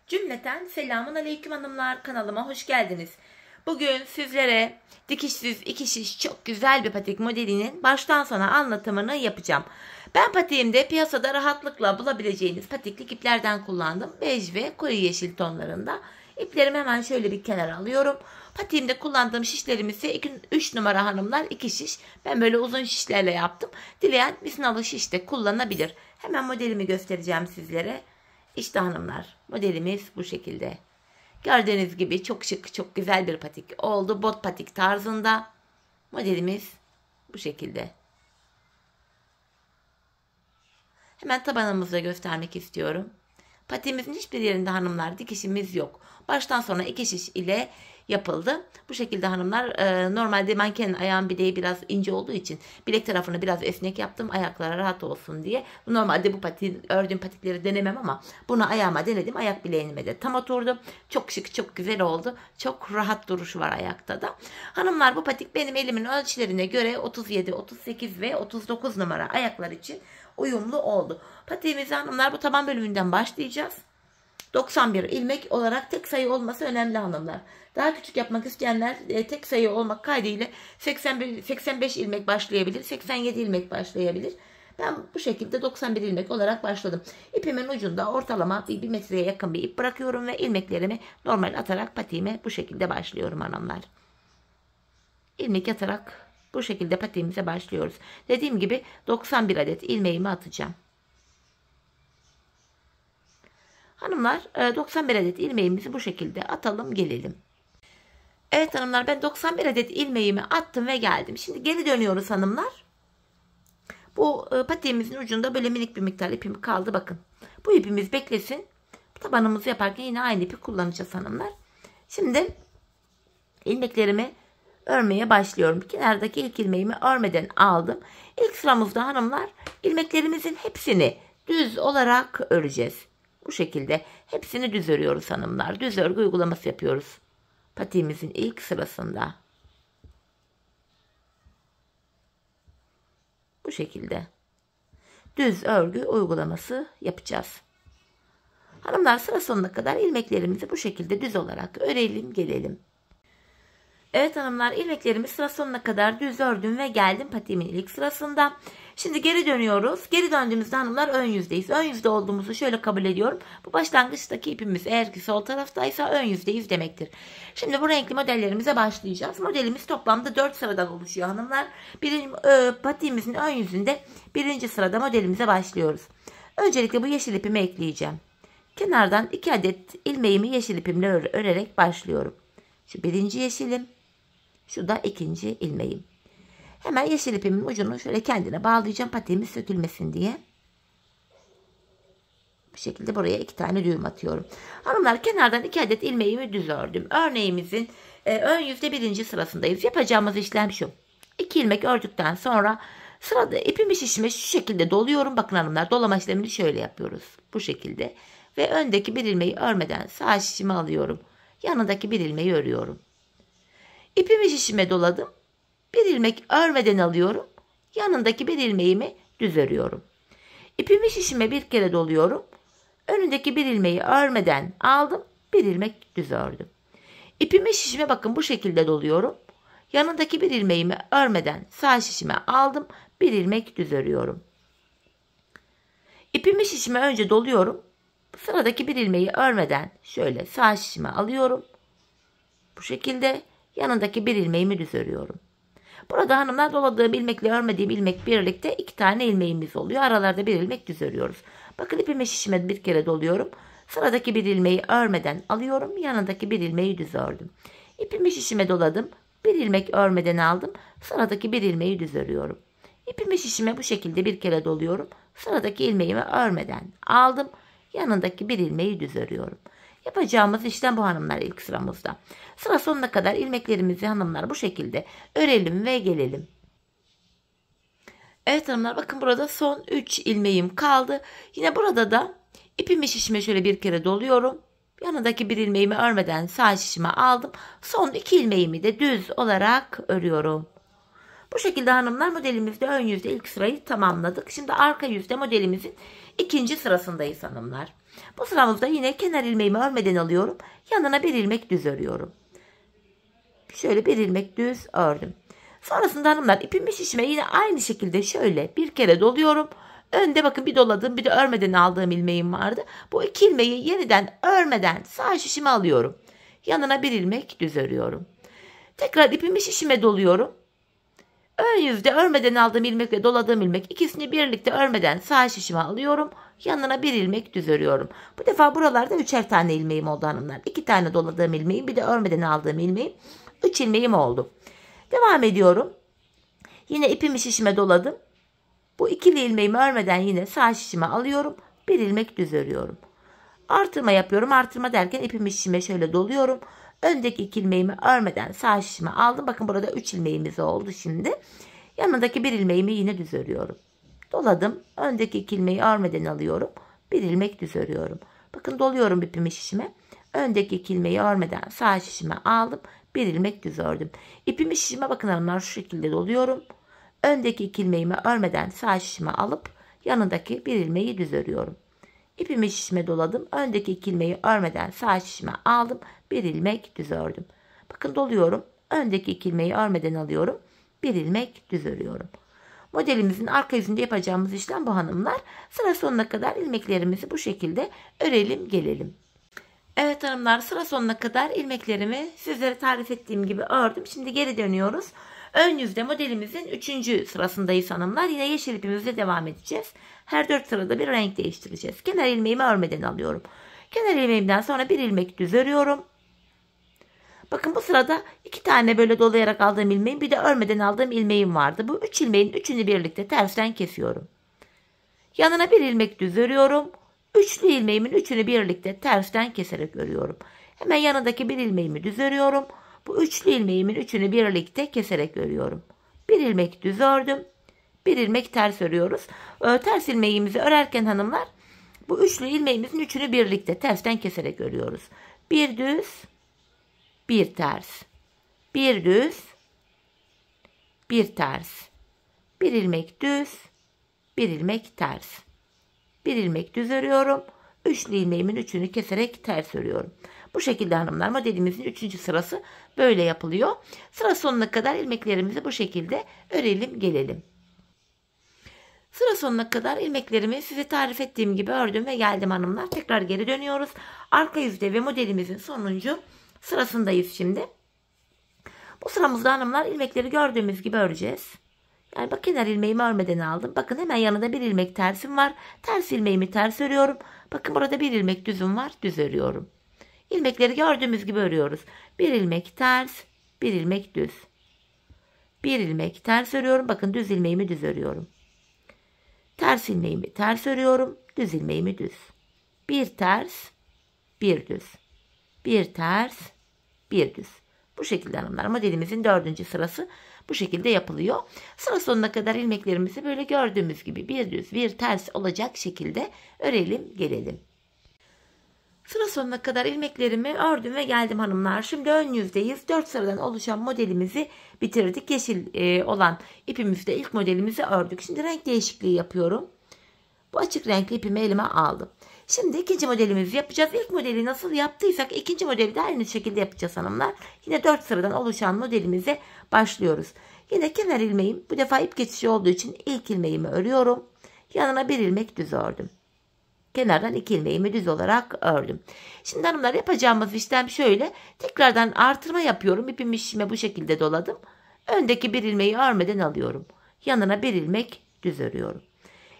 Cümleten selamun aleyküm hanımlar, kanalıma hoş geldiniz. Bugün sizlere dikişsiz iki şiş çok güzel bir patik modelinin baştan sona anlatımını yapacağım. Ben patiğimde piyasada rahatlıkla bulabileceğiniz patiklik iplerden kullandım. Bej ve koyu yeşil tonlarında. İplerimi hemen şöyle bir kenara alıyorum. Patiğimde kullandığım şişlerimiz ise 3 numara hanımlar 2 şiş. Ben böyle uzun şişlerle yaptım. Dileyen misinalı şiş de kullanabilir. Hemen modelimi göstereceğim sizlere. İşte hanımlar, modelimiz bu şekilde. Gördüğünüz gibi çok şık, çok güzel bir patik oldu. Bot patik tarzında. Modelimiz bu şekilde. Hemen tabanımızı göstermek istiyorum. Patiğimizin hiçbir yerinde hanımlar dikişimiz yok. Baştan sona iki şiş ile yapıldı. Bu şekilde hanımlar, normalde mankenin ayağın bileği biraz ince olduğu için bilek tarafını biraz esnek yaptım. Ayaklara rahat olsun diye. Normalde bu patiği, ördüğüm patikleri denemem ama bunu ayağıma denedim. Ayak bileğime de tam oturdu. Çok şık, çok güzel oldu. Çok rahat duruşu var ayakta da. Hanımlar, bu patik benim elimin ölçülerine göre 37, 38 ve 39 numara ayaklar için uyumlu oldu. Patiğimizi hanımlar bu taban bölümünden başlayacağız. 91 ilmek olarak tek sayı olması önemli hanımlar. Daha küçük yapmak isteyenler tek sayı olmak kaydıyla 85 ilmek başlayabilir, 87 ilmek başlayabilir. Ben bu şekilde 91 ilmek olarak başladım. İpimin ucunda ortalama 1 metreye yakın bir ip bırakıyorum ve ilmeklerimi normal atarak patiğime bu şekilde başlıyorum hanımlar. İlmek atarak bu şekilde patiğimize başlıyoruz. Dediğim gibi 91 adet ilmeğimi atacağım. Hanımlar, 91 adet ilmeğimizi bu şekilde atalım gelelim. Evet hanımlar, ben 91 adet ilmeğimi attım ve geldim. Şimdi geri dönüyoruz hanımlar. Bu patiğimizin ucunda böyle minik bir miktar ipim kaldı, bakın. Bu ipimiz beklesin. Tabanımızı yaparken yine aynı ipi kullanacağız hanımlar. Şimdi ilmeklerimi örmeye başlıyorum. Kenardaki ilk ilmeğimi örmeden aldım. İlk sıramızda hanımlar ilmeklerimizin hepsini düz olarak öreceğiz. Bu şekilde hepsini düz örüyoruz hanımlar. Düz örgü uygulaması yapıyoruz. Patiğimizin ilk sırasında. Bu şekilde. Düz örgü uygulaması yapacağız. Hanımlar, sıra sonuna kadar ilmeklerimizi bu şekilde düz olarak örelim gelelim. Evet hanımlar, ilmeklerimi sıra sonuna kadar düz ördüm ve geldim patiğimin ilk sırasında. Şimdi geri dönüyoruz. Geri döndüğümüzde hanımlar ön yüzdeyiz. Ön yüzde olduğumuzu şöyle kabul ediyorum. Bu başlangıçtaki ipimiz eğer ki sol taraftaysa ön yüzdeyiz demektir. Şimdi bu renkli modellerimize başlayacağız. Modelimiz toplamda 4 sıradan oluşuyor hanımlar. Patiğimizin ön yüzünde birinci sırada modelimize başlıyoruz. Öncelikle bu yeşil ipimi ekleyeceğim. Kenardan 2 adet ilmeğimi yeşil ipimle örerek başlıyorum. Şu birinci yeşilim. Şu da ikinci ilmeğim. Hemen yeşil ipimin ucunu şöyle kendine bağlayacağım patiğimiz sökülmesin diye. Bu şekilde buraya 2 tane düğüm atıyorum. Hanımlar, kenardan 2 adet ilmeğimi düz ördüm. Örneğimizin ön yüzde birinci sırasındayız. Yapacağımız işlem şu. 2 ilmek ördükten sonra sırada ipimi şişime şu şekilde doluyorum. Bakın hanımlar, dolama işlemini şöyle yapıyoruz. Bu şekilde. Ve öndeki bir ilmeği örmeden sağ şişime alıyorum. Yanındaki bir ilmeği örüyorum. İpimi şişime doladım. Bir ilmek örmeden alıyorum. Yanındaki bir ilmeğimi düz örüyorum. İpimi şişime bir kere doluyorum. Önündeki bir ilmeği örmeden aldım. Bir ilmek düz ördüm. İpimi şişime bakın bu şekilde doluyorum. Yanındaki bir ilmeğimi örmeden sağ şişime aldım. Bir ilmek düz örüyorum. İpimi şişime önce doluyorum. Sıradaki bir ilmeği örmeden şöyle sağ şişime alıyorum. Bu şekilde yanındaki bir ilmeğimi düz örüyorum. Burada hanımlar, doladığım ilmekle örmediğim ilmek birlikte 2 tane ilmeğimiz oluyor. Aralarda bir ilmek düz örüyoruz. Bakın ipimi şişime bir kere doluyorum. Sıradaki bir ilmeği örmeden alıyorum. Yanındaki bir ilmeği düz ördüm. İpimi şişime doladım. Bir ilmek örmeden aldım. Sıradaki bir ilmeği düz örüyorum. İpimi şişime bu şekilde bir kere doluyorum. Sıradaki ilmeğimi örmeden aldım. Yanındaki bir ilmeği düz örüyorum. Yapacağımız işlem bu hanımlar ilk sıramızda. Sıra sonuna kadar ilmeklerimizi hanımlar bu şekilde örelim ve gelelim. Evet hanımlar, bakın burada son 3 ilmeğim kaldı. Yine burada da ipimi şişime şöyle bir kere doluyorum. Yanındaki bir ilmeğimi örmeden sağ şişime aldım. Son 2 ilmeğimi de düz olarak örüyorum. Bu şekilde hanımlar, modelimizde ön yüzde ilk sırayı tamamladık. Şimdi arka yüzde modelimizin ikinci sırasındayız hanımlar. Bu sıramızda yine kenar ilmeğimi örmeden alıyorum. Yanına bir ilmek düz örüyorum. Şöyle bir ilmek düz ördüm. Sonrasında hanımlar ipimi şişime yine aynı şekilde şöyle bir kere doluyorum. Önde bakın bir doladığım bir de örmeden aldığım ilmeğim vardı. Bu iki ilmeği yeniden örmeden sağ şişime alıyorum. Yanına bir ilmek düz örüyorum. Tekrar ipimi şişime doluyorum. Ön yüzde örmeden aldığım ilmek ve doladığım ilmek ikisini birlikte örmeden sağ şişime alıyorum. Yanına bir ilmek düz örüyorum. Bu defa buralarda 3'er tane ilmeğim oldu hanımlar. 2 tane doladığım ilmeğim bir de örmeden aldığım ilmeğim. 3 ilmeğim oldu. Devam ediyorum. Yine ipimi şişime doladım. Bu ikili ilmeğimi örmeden yine sağ şişime alıyorum. Bir ilmek düz örüyorum. Artırma yapıyorum. Artırma derken ipimi şişime şöyle doluyorum. Öndeki iki ilmeğimi örmeden sağ şişime aldım. Bakın burada 3 ilmeğimiz oldu şimdi. Yanındaki bir ilmeğimi yine düz örüyorum. Doladım. Öndeki iki ilmeği örmeden alıyorum. Bir ilmek düz örüyorum. Bakın doluyorum ipimi şişime. Öndeki iki ilmeği örmeden sağ şişime aldım. Bir ilmek düz ördüm. İpimi şişime bakın hanımlar şu şekilde doluyorum. Öndeki iki ilmeğimi örmeden sağ şişime alıp yanındaki bir ilmeği düz örüyorum. İpimi şişime doladım. Öndeki iki ilmeği örmeden sağ şişime aldım. Bir ilmek düz ördüm. Bakın doluyorum. Öndeki iki ilmeği örmeden alıyorum. Bir ilmek düz örüyorum. Modelimizin arka yüzünde yapacağımız işlem bu hanımlar. Sıra sonuna kadar ilmeklerimizi bu şekilde örelim gelelim. Evet hanımlar, sıra sonuna kadar ilmeklerimi sizlere tarif ettiğim gibi ördüm. Şimdi geri dönüyoruz. Ön yüzde modelimizin 3. sırasındayız hanımlar. Yine yeşil ipimizle devam edeceğiz. Her 4 sırada bir renk değiştireceğiz. Kenar ilmeğimi örmeden alıyorum. Kenar ilmeğimden sonra bir ilmek düz örüyorum. Bakın bu sırada 2 tane böyle dolayarak aldığım ilmeğim bir de örmeden aldığım ilmeğim vardı. Bu 3 ilmeğin üçünü birlikte tersten kesiyorum. Yanına bir ilmek düz örüyorum. Üçlü ilmeğimin üçünü birlikte tersten keserek örüyorum. Hemen yanındaki bir ilmeğimi düz örüyorum. Bu üçlü ilmeğimin üçünü birlikte keserek örüyorum. Bir ilmek düz ördüm. Bir ilmek ters örüyoruz. Ters ilmeğimizi örerken hanımlar bu üçlü ilmeğimizin üçünü birlikte tersten keserek örüyoruz. Bir düz, bir ters. Bir düz, bir ters. Bir ilmek düz, bir ilmek ters. Bir ilmek düz örüyorum. Üçlü ilmeğimin üçünü keserek ters örüyorum. Bu şekilde hanımlar modelimizin 3. sırası böyle yapılıyor. Sıra sonuna kadar ilmeklerimizi bu şekilde örelim gelelim. Sıra sonuna kadar ilmeklerimi size tarif ettiğim gibi ördüm ve geldim hanımlar. Tekrar geri dönüyoruz. Arka yüzde ve modelimizin sonuncu sırasındayız şimdi. Bu sıramızda hanımlar ilmekleri gördüğümüz gibi öreceğiz. Yani bak kenar ilmeğimi örmeden aldım. Bakın hemen yanında bir ilmek tersim var. Ters ilmeğimi ters örüyorum. Bakın burada bir ilmek düzüm var. Düz örüyorum. İlmekleri gördüğümüz gibi örüyoruz. Bir ilmek ters, bir ilmek düz. Bir ilmek ters örüyorum. Bakın düz ilmeğimi düz örüyorum. Ters ilmeğimi ters örüyorum. Düz ilmeğimi düz. Bir ters, bir düz. Bir ters, bir düz. Bu şekilde hanımlar modelimizin 4. sırası bu şekilde yapılıyor. Sıra sonuna kadar ilmeklerimizi böyle gördüğümüz gibi bir düz bir ters olacak şekilde örelim gelelim. Sıra sonuna kadar ilmeklerimi ördüm ve geldim hanımlar. Şimdi ön yüzdeyiz. 4 sıradan oluşan modelimizi bitirdik. Yeşil olan ipimizde ilk modelimizi ördük. Şimdi renk değişikliği yapıyorum. Bu açık renkli ipimi elime aldım. Şimdi ikinci modelimizi yapacağız. İlk modeli nasıl yaptıysak ikinci modeli de aynı şekilde yapacağız hanımlar. Yine 4 sıradan oluşan modelimize başlıyoruz. Yine kenar ilmeğim bu defa ip geçişi olduğu için ilk ilmeğimi örüyorum. Yanına bir ilmek düz ördüm. Kenardan 2 ilmeğimi düz olarak ördüm. Şimdi hanımlar yapacağımız işlem şöyle. Tekrardan artırma yapıyorum. İpimi şişime bu şekilde doladım. Öndeki bir ilmeği örmeden alıyorum. Yanına bir ilmek düz örüyorum.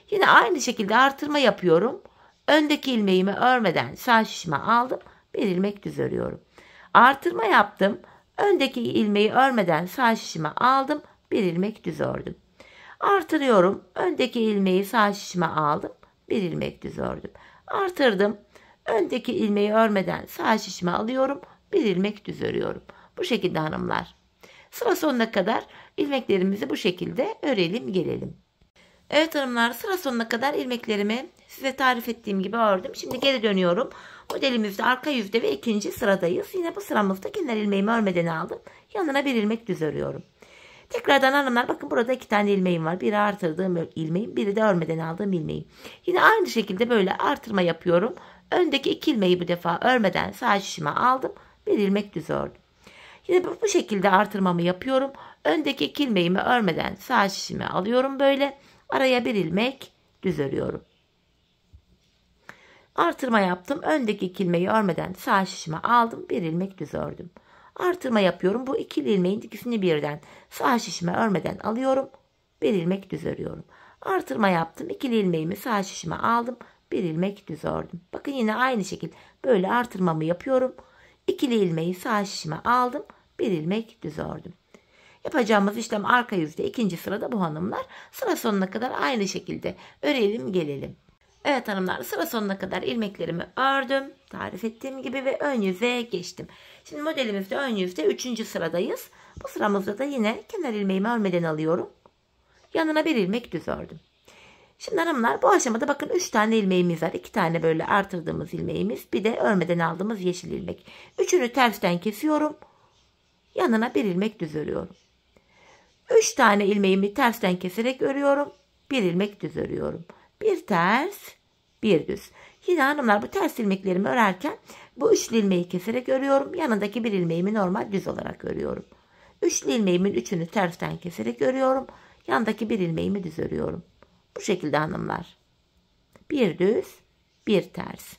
Yine aynı şekilde artırma yapıyorum. Öndeki ilmeğimi örmeden sağ şişime aldım. Bir ilmek düz örüyorum. Artırma yaptım. Öndeki ilmeği örmeden sağ şişime aldım. Bir ilmek düz ördüm. Artırıyorum. Öndeki ilmeği sağ şişime aldım. Bir ilmek düz ördüm. Artırdım. Öndeki ilmeği örmeden sağ şişime alıyorum. Bir ilmek düz örüyorum. Bu şekilde hanımlar. Sıra sonuna kadar ilmeklerimizi bu şekilde örelim gelelim. Evet hanımlar, sıra sonuna kadar ilmeklerimi size tarif ettiğim gibi ördüm. Şimdi geri dönüyorum. Modelimizde arka yüzde ve 2. sıradayız. Yine bu sıramızda kenar ilmeğimi örmeden aldım. Yanına bir ilmek düz örüyorum. Tekrardan hanımlar bakın burada 2 tane ilmeğim var. Biri artırdığım ilmeğim, biri de örmeden aldığım ilmeğim. Yine aynı şekilde böyle artırma yapıyorum. Öndeki 2 ilmeği bu defa örmeden sağ şişime aldım. Bir ilmek düz ördüm. Yine bu şekilde artırmamı yapıyorum. Öndeki 2 ilmeğimi örmeden sağ şişime alıyorum böyle. Araya bir ilmek düz örüyorum. Artırma yaptım. Öndeki 2 ilmeği örmeden sağ şişime aldım. Bir ilmek düz ördüm. Artırma yapıyorum. Bu ikili ilmeğin ikisini birden sağ şişime örmeden alıyorum. Bir ilmek düz örüyorum. Artırma yaptım. İkili ilmeğimi sağ şişime aldım. Bir ilmek düz ördüm. Bakın yine aynı şekilde böyle artırmamı yapıyorum. İkili ilmeği sağ şişime aldım. Bir ilmek düz ördüm. Yapacağımız işlem arka yüzde ikinci sırada bu hanımlar. Sıra sonuna kadar aynı şekilde örelim gelelim. Evet hanımlar, sıra sonuna kadar ilmeklerimi ördüm. Tarif ettiğim gibi ve ön yüze geçtim. Şimdi modelimizde ön yüzde 3. sıradayız. Bu sıramızda da yine kenar ilmeğimi örmeden alıyorum. Yanına bir ilmek düz ördüm. Şimdi hanımlar, bu aşamada bakın 3 tane ilmeğimiz var. 2 tane böyle artırdığımız ilmeğimiz. Bir de örmeden aldığımız yeşil ilmek. Üçünü tersten kesiyorum. Yanına bir ilmek düz örüyorum. 3 tane ilmeğimi tersten keserek örüyorum. Bir ilmek düz örüyorum. Bir ters, bir düz. Yine hanımlar, bu ters ilmeklerimi örerken bu üçlü ilmeği keserek örüyorum. Yanındaki bir ilmeğimi normal düz olarak örüyorum. Üçlü ilmeğimin üçünü tersten keserek örüyorum. Yanındaki bir ilmeğimi düz örüyorum. Bu şekilde hanımlar. Bir düz, bir ters.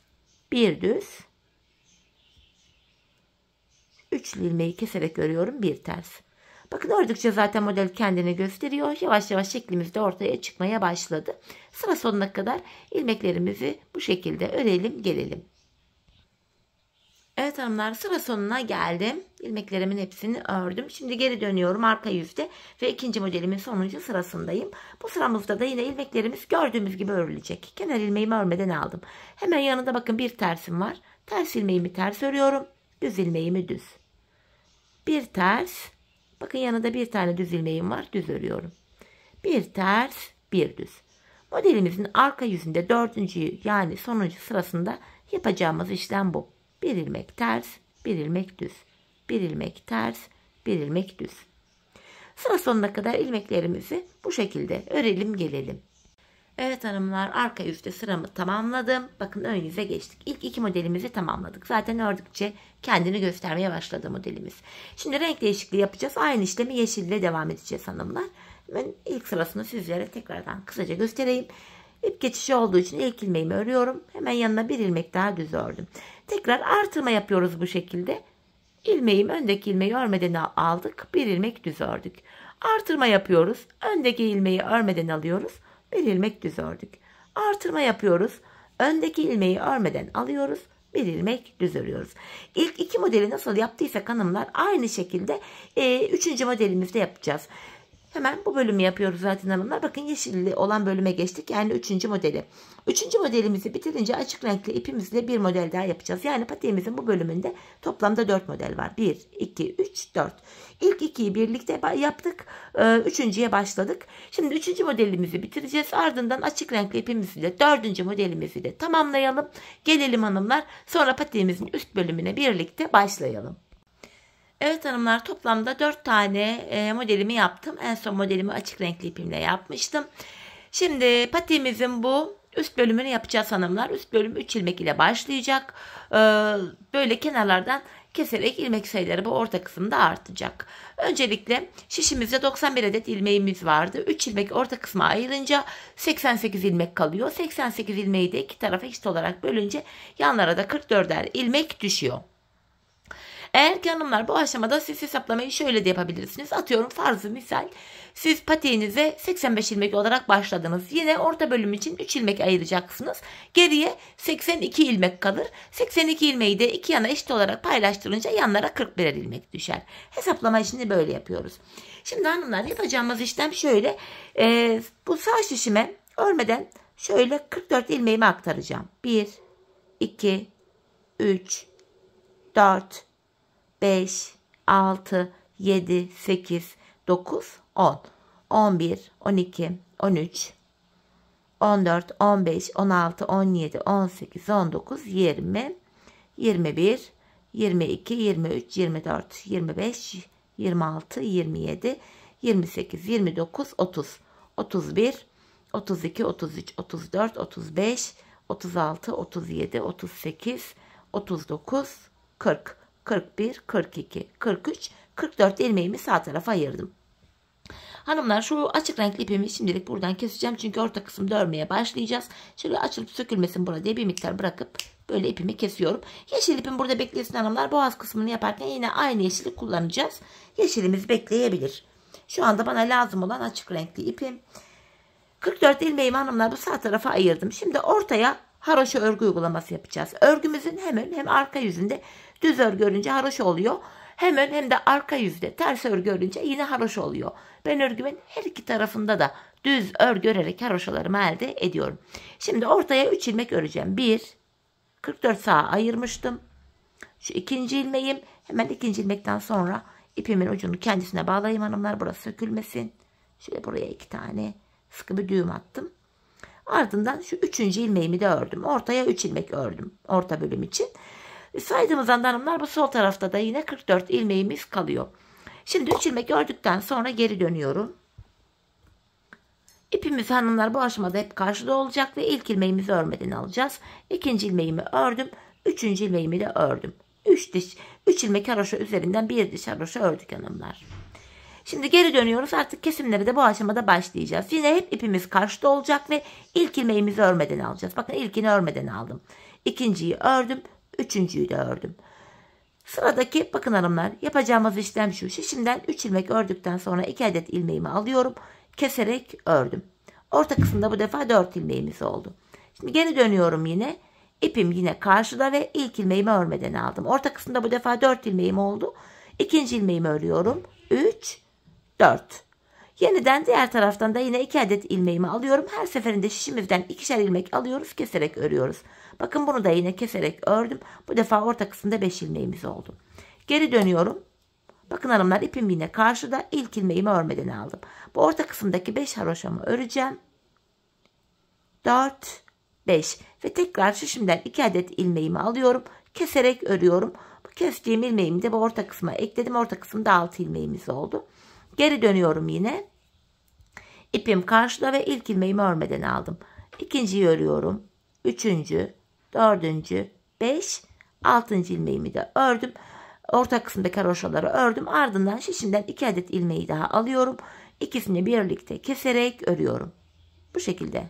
Bir düz. Üçlü ilmeği keserek örüyorum, bir ters. Bakın ördükçe zaten model kendini gösteriyor. Yavaş yavaş şeklimiz de ortaya çıkmaya başladı. Sıra sonuna kadar ilmeklerimizi bu şekilde örelim gelelim. Evet hanımlar, sıra sonuna geldim. İlmeklerimin hepsini ördüm. Şimdi geri dönüyorum arka yüzde ve ikinci modelimin sonuncu sırasındayım. Bu sıramızda da yine ilmeklerimiz gördüğümüz gibi örülecek. Kenar ilmeğimi örmeden aldım. Hemen yanında bakın bir tersim var. Ters ilmeğimi ters örüyorum. Düz ilmeğimi düz. Bir ters. Bakın yanında bir tane düz ilmeğim var. Düz örüyorum. Bir ters, bir düz. Modelimizin arka yüzünde dördüncü yani sonuncu sırasında yapacağımız işlem bu. Bir ilmek ters, bir ilmek düz. Bir ilmek ters, bir ilmek düz. Sıra sonuna kadar ilmeklerimizi bu şekilde örelim gelelim. Evet hanımlar, arka yüzde sıramı tamamladım. Bakın ön yüze geçtik. İlk iki modelimizi tamamladık. Zaten ördükçe kendini göstermeye başladı modelimiz. Şimdi renk değişikliği yapacağız. Aynı işlemi yeşille devam edeceğiz hanımlar. Ben ilk sırasını sizlere tekrardan kısaca göstereyim. İp geçişi olduğu için ilk ilmeğimi örüyorum. Hemen yanına bir ilmek daha düz ördüm. Tekrar artırma yapıyoruz bu şekilde. Öndeki ilmeği örmeden aldık. Bir ilmek düz ördük. Artırma yapıyoruz. Öndeki ilmeği örmeden alıyoruz. Bir ilmek düz ördük. Artırma yapıyoruz. Öndeki ilmeği örmeden alıyoruz. Bir ilmek düz örüyoruz. İlk iki modeli nasıl yaptıysak hanımlar aynı şekilde üçüncü modelimizde yapacağız. Hemen bu bölümü yapıyoruz zaten hanımlar. Bakın yeşilli olan bölüme geçtik. Yani üçüncü modeli. Üçüncü modelimizi bitirince açık renkli ipimizle bir model daha yapacağız. Yani patiğimizin bu bölümünde toplamda 4 model var. 1, 2, 3, 4. İlk ikiyi birlikte yaptık. Üçüncüye başladık. Şimdi üçüncü modelimizi bitireceğiz. Ardından açık renkli ipimizle dördüncü modelimizi de tamamlayalım. Gelelim hanımlar. Sonra patiğimizin üst bölümüne birlikte başlayalım. Evet hanımlar, toplamda 4 tane modelimi yaptım. En son modelimi açık renkli ipimle yapmıştım. Şimdi patiğimizin bu üst bölümünü yapacağız hanımlar. Üst bölüm 3 ilmek ile başlayacak. Böyle kenarlardan keserek ilmek sayıları bu orta kısımda artacak. Öncelikle şişimizde 91 adet ilmeğimiz vardı. 3 ilmek orta kısma ayırınca 88 ilmek kalıyor. 88 ilmeği de iki tarafa eşit olarak bölünce yanlara da 44'er ilmek düşüyor. Eğer ki hanımlar bu aşamada siz hesaplamayı şöyle de yapabilirsiniz. Atıyorum farzı misal siz patiğinize 85 ilmek olarak başladınız. Yine orta bölüm için 3 ilmek ayıracaksınız. Geriye 82 ilmek kalır. 82 ilmeği de iki yana eşit olarak paylaştırınca yanlara 41'er ilmek düşer. Hesaplama işini böyle yapıyoruz. Şimdi hanımlar yapacağımız işlem şöyle. Bu sağ şişime örmeden şöyle 44 ilmeğimi aktaracağım. 1, 2, 3, 4, 5, 6, 7, 8, 9, 10, 11, 12, 13, 14, 15, 16, 17, 18, 19, 20, 21, 22, 23, 24, 25, 26, 27, 28, 29, 30, 31, 32, 33, 34, 35, 36, 37, 38, 39, 40, 41, 42, 43, 44 ilmeğimi sağ tarafa ayırdım. Hanımlar şu açık renkli ipimi şimdilik buradan keseceğim. Çünkü orta kısımda örmeye başlayacağız. Şöyle açılıp sökülmesin burada diye bir miktar bırakıp böyle ipimi kesiyorum. Yeşil ipim burada beklesin hanımlar. Boğaz kısmını yaparken yine aynı yeşili kullanacağız. Yeşilimiz bekleyebilir. Şu anda bana lazım olan açık renkli ipim. 44 ilmeğimi hanımlar bu sağ tarafa ayırdım. Şimdi ortaya haroşa örgü uygulaması yapacağız. Örgümüzün hem ön hem arka yüzünde düz örgü örünce haroşa oluyor. Hem ön hem de arka yüzde ters örgü örünce yine haroşa oluyor. Ben örgümün her iki tarafında da düz örgü örerek haroşalarımı elde ediyorum. Şimdi ortaya 3 ilmek öreceğim. 1, 44 sağa ayırmıştım. Şu ikinci ilmeğim, hemen ikinci ilmekten sonra ipimin ucunu kendisine bağlayayım hanımlar. Burası sökülmesin. Şöyle buraya 2 tane sıkı bir düğüm attım. Ardından şu üçüncü ilmeğimi de ördüm. Ortaya 3 ilmek ördüm. Orta bölüm için. Saydığımız anda hanımlar bu sol tarafta da yine 44 ilmeğimiz kalıyor. Şimdi 3 ilmek ördükten sonra geri dönüyorum. İpimiz hanımlar bu aşamada hep karşıda olacak ve ilk ilmeğimizi örmeden alacağız. İkinci ilmeğimi ördüm. Üçüncü ilmeğimi de ördüm. 3 ilmek haroşa üzerinden bir diş haroşa ördük hanımlar. Şimdi geri dönüyoruz. Artık kesimleri de bu aşamada başlayacağız. Yine hep ipimiz karşıda olacak ve ilk ilmeğimizi örmeden alacağız. Bakın ilkini örmeden aldım. İkinciyi ördüm. Üçüncüyü de ördüm. Sıradaki bakın hanımlar yapacağımız işlem şu. Şişimden 3 ilmek ördükten sonra 2 adet ilmeğimi alıyorum. Keserek ördüm. Orta kısımda bu defa 4 ilmeğimiz oldu. Şimdi geri dönüyorum yine. İpim yine karşıda ve ilk ilmeğimi örmeden aldım. Orta kısımda bu defa 4 ilmeğim oldu. İkinci ilmeğimi örüyorum. 3, 4. Yeniden diğer taraftan da yine 2 adet ilmeğimi alıyorum. Her seferinde şişimizden 2'şer ilmek alıyoruz. Keserek örüyoruz. Bakın bunu da yine keserek ördüm. Bu defa orta kısımda 5 ilmeğimiz oldu. Geri dönüyorum. Bakın hanımlar ipim yine karşıda. İlk ilmeğimi örmeden aldım. Bu orta kısımdaki 5 haroşamı öreceğim. 4, 5 ve tekrar şişimden 2 adet ilmeğimi alıyorum. Keserek örüyorum. Bu kestiğim ilmeğimi de bu orta kısma ekledim. Orta kısımda 6 ilmeğimiz oldu. Geri dönüyorum yine. İpim karşıda ve ilk ilmeğimi örmeden aldım. İkinciyi örüyorum. Üçüncü, dördüncü, 5, 6. ilmeğimi de ördüm. Orta kısımdaki haroşaları ördüm. Ardından şişimden 2 adet ilmeği daha alıyorum. İkisini birlikte keserek örüyorum. Bu şekilde.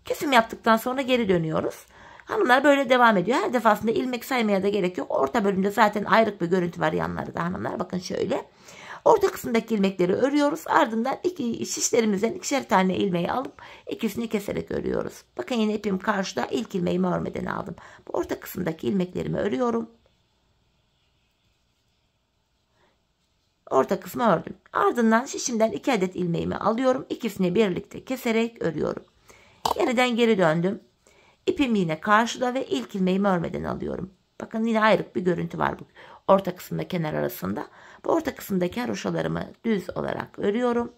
Kesim yaptıktan sonra geri dönüyoruz. Hanımlar böyle devam ediyor. Her defasında ilmek saymaya da gerek yok. Orta bölümde zaten ayrık bir görüntü var yanları da hanımlar. Bakın şöyle. Orta kısımdaki ilmekleri örüyoruz. Ardından şişlerimizden 2'şer tane ilmeği alıp ikisini keserek örüyoruz. Bakın yine ipim karşıda. İlk ilmeğimi örmeden aldım. Bu orta kısımdaki ilmeklerimi örüyorum. Orta kısmı ördüm. Ardından şişimden 2 adet ilmeğimi alıyorum. İkisini birlikte keserek örüyorum. Yeniden geri döndüm. İpim yine karşıda ve ilk ilmeğimi örmeden alıyorum. Bakın yine ayrık bir görüntü var bu orta kısımda kenar arasında. Bu orta kısımdaki haroşalarımı düz olarak örüyorum.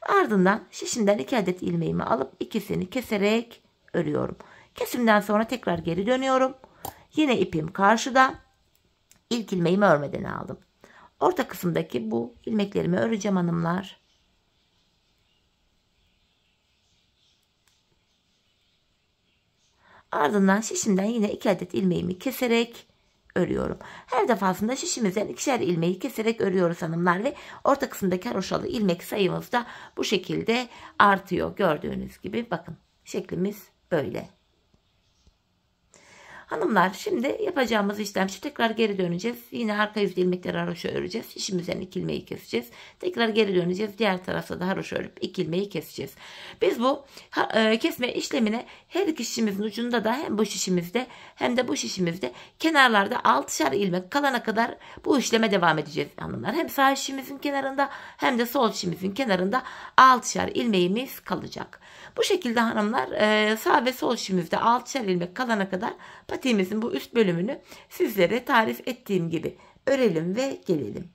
Ardından şişimden 2 adet ilmeğimi alıp ikisini keserek örüyorum. Kesimden sonra tekrar geri dönüyorum. Yine ipim karşıda. İlk ilmeğimi örmeden aldım. Orta kısımdaki bu ilmeklerimi öreceğim hanımlar. Ardından şişimden yine 2 adet ilmeğimi keserek örüyorum. Her defasında şişimizden 2'şer ilmeği keserek örüyoruz hanımlar ve orta kısımdaki haroşalı ilmek sayımız da bu şekilde artıyor. Gördüğünüz gibi bakın şeklimiz böyle. Hanımlar şimdi yapacağımız işlem şu. Tekrar geri döneceğiz. Yine arka yüzde ilmekleri haroşa öreceğiz. Şişimizden 2 ilmeği keseceğiz. Tekrar geri döneceğiz. Diğer tarafta da haroşa örüp 2 ilmeği keseceğiz. Biz bu kesme işlemine her iki şişimizin ucunda da hem bu şişimizde hem de bu şişimizde kenarlarda 6'şar ilmek kalana kadar bu işleme devam edeceğiz hanımlar. Hem sağ şişimizin kenarında hem de sol şişimizin kenarında 6'şar ilmeğimiz kalacak. Bu şekilde hanımlar sağ ve sol şişimizde 6'şar ilmek kalana kadar patiğimizin bu üst bölümünü sizlere tarif ettiğim gibi örelim ve gelelim.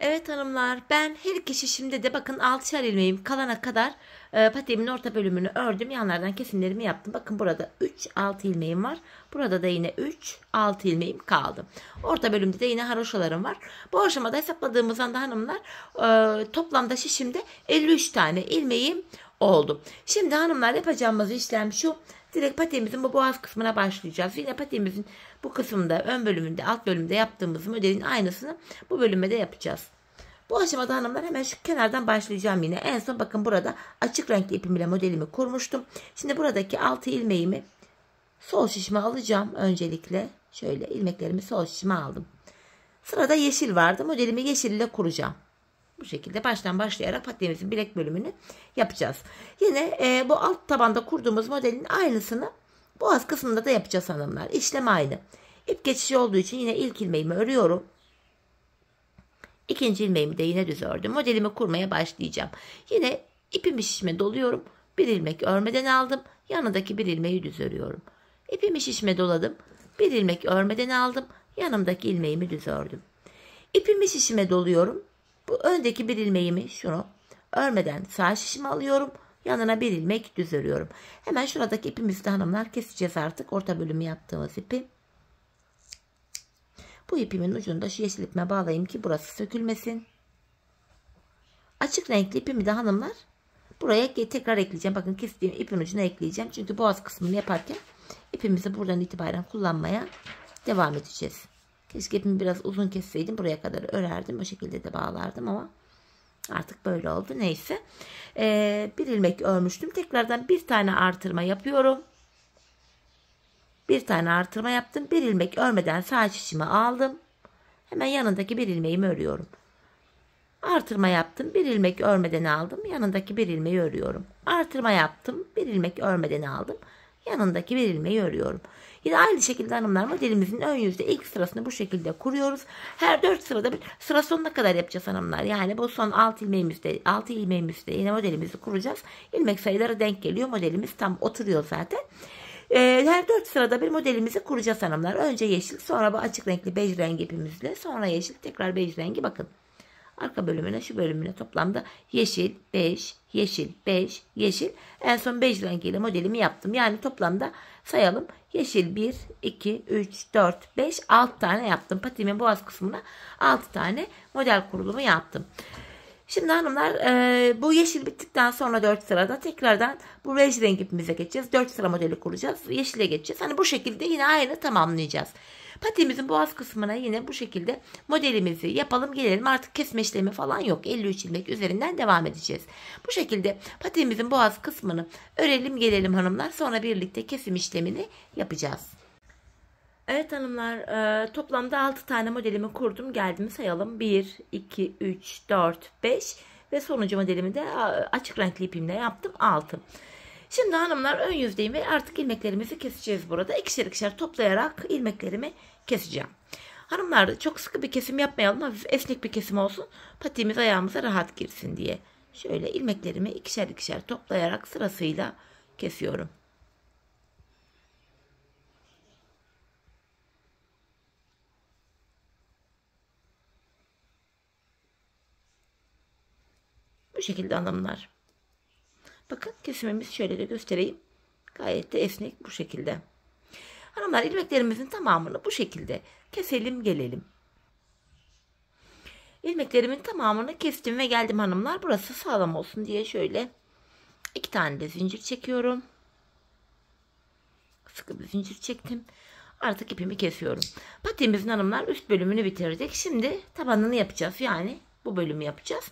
Evet hanımlar, ben her iki şişimde de bakın 6'şar ilmeğim kalana kadar Patiğimin orta bölümünü ördüm. Yanlardan kesimlerimi yaptım. Bakın burada 3 6 ilmeğim var. Burada da yine 3 6 ilmeğim kaldı. Orta bölümde de yine haroşalarım var. Bu aşamada hesapladığımız anda hanımlar toplamda şişimde 53 tane ilmeğim oldu. Şimdi hanımlar yapacağımız işlem şu. Direkt patiğimizin bu boğaz kısmına başlayacağız. Yine patiğimizin bu kısımda, ön bölümünde, alt bölümde yaptığımız modelin aynısını bu bölüme de yapacağız. Bu aşamada hanımlar hemen şu kenardan başlayacağım yine. En son bakın burada açık renkli ipim ile modelimi kurmuştum. Şimdi buradaki 6 ilmeğimi sol şişime alacağım öncelikle. Şöyle ilmeklerimi sol şişime aldım. Sırada yeşil vardı. Modelimi yeşil ile kuracağım. Bu şekilde baştan başlayarak patiğimizin bilek bölümünü yapacağız. Yine bu alt tabanda kurduğumuz modelin aynısını boğaz kısmında da yapacağız hanımlar. İşlem aynı. İp geçişi olduğu için yine ilk ilmeğimi örüyorum. İkinci ilmeğimi de yine düz ördüm. Modelimi kurmaya başlayacağım. Yine ipimi şişime doluyorum. Bir ilmek örmeden aldım. Yanındaki bir ilmeği düz örüyorum. İpimi şişime doladım. Bir ilmek örmeden aldım. Yanımdaki ilmeğimi düz ördüm. İpimi şişime doluyorum. Bu öndeki bir ilmeğimi şunu örmeden sağ şişime alıyorum. Yanına bir ilmek düz örüyorum. Hemen şuradaki ipimizi de hanımlar keseceğiz artık. Orta bölümü yaptığımız ipi. Bu ipimin ucunu da şu yeşil ipime bağlayayım ki burası sökülmesin. Açık renkli ipimi de hanımlar buraya tekrar ekleyeceğim. Bakın kestiğim ipin ucuna ekleyeceğim. Çünkü boğaz kısmını yaparken ipimizi buradan itibaren kullanmaya devam edeceğiz. Keşke ipimi biraz uzun kesseydim. Buraya kadar örerdim. O şekilde de bağlardım ama artık böyle oldu. Neyse. Bir ilmek örmüştüm. Tekrardan bir tane artırma yapıyorum. Bir tane artırma yaptım. Bir ilmek örmeden sağ şişimi aldım. Hemen yanındaki bir ilmeğimi örüyorum. Artırma yaptım. Bir ilmek örmeden aldım. Yanındaki bir ilmeği örüyorum. Artırma yaptım. Bir ilmek örmeden aldım. Yanındaki bir ilmeği örüyorum. Yine aynı şekilde hanımlar modelimizin ön yüzde ilk sırasını bu şekilde kuruyoruz. Her 4 sırada bir sıra sonuna kadar yapacağız hanımlar. Yani bu son 6 ilmeğimizde yine modelimizi kuracağız. İlmek sayıları denk geliyor. Modelimiz tam oturuyor zaten. Her 4 sırada bir modelimizi kuracağız hanımlar. Önce yeşil, sonra bu açık renkli bej rengi ipimizle, sonra yeşil, tekrar bej rengi. Bakın arka bölümüne, şu bölümüne toplamda yeşil, bej, yeşil, bej, yeşil. En son bej rengiyle modelimi yaptım. Yani toplamda sayalım. Yeşil 1, 2, 3, 4, 5, 6 tane yaptım. Patiğimin boğaz kısmına 6 tane model kurulumu yaptım. Şimdi hanımlar bu yeşil bittikten sonra 4 sırada tekrardan bu bej rengi ipimize geçeceğiz. 4 sıra modeli kuracağız. Yeşile geçeceğiz. Hani bu şekilde yine aynı tamamlayacağız. Patiğimizin boğaz kısmına yine bu şekilde modelimizi yapalım gelelim. Artık kesme işlemi falan yok. 53 ilmek üzerinden devam edeceğiz. Bu şekilde patiğimizin boğaz kısmını örelim gelelim hanımlar. Sonra birlikte kesim işlemini yapacağız. Evet hanımlar toplamda 6 tane modelimi kurdum. Geldim sayalım. 1, 2, 3, 4, 5 ve sonuncu modelimi de açık renkli ipimle yaptım. 6. Şimdi hanımlar ön yüzdeyim ve artık ilmeklerimizi keseceğiz burada. İkişer ikişer toplayarak ilmeklerimi keseceğim. Hanımlar çok sıkı bir kesim yapmayalım. Hafif esnek bir kesim olsun. Patiğimiz ayağımıza rahat girsin diye. Şöyle ilmeklerimi ikişer ikişer toplayarak sırasıyla kesiyorum. Bu şekilde hanımlar. Bakın kesimimiz şöyle de göstereyim. Gayet de esnek bu şekilde. Hanımlar ilmeklerimizin tamamını bu şekilde keselim gelelim. İlmeklerimin tamamını kestim ve geldim hanımlar. Burası sağlam olsun diye şöyle 2 tane de zincir çekiyorum. Sıkı bir zincir çektim. Artık ipimi kesiyorum. Patiğimizin hanımlar üst bölümünü bitirdik. Şimdi tabanını yapacağız. Yani bu bölümü yapacağız.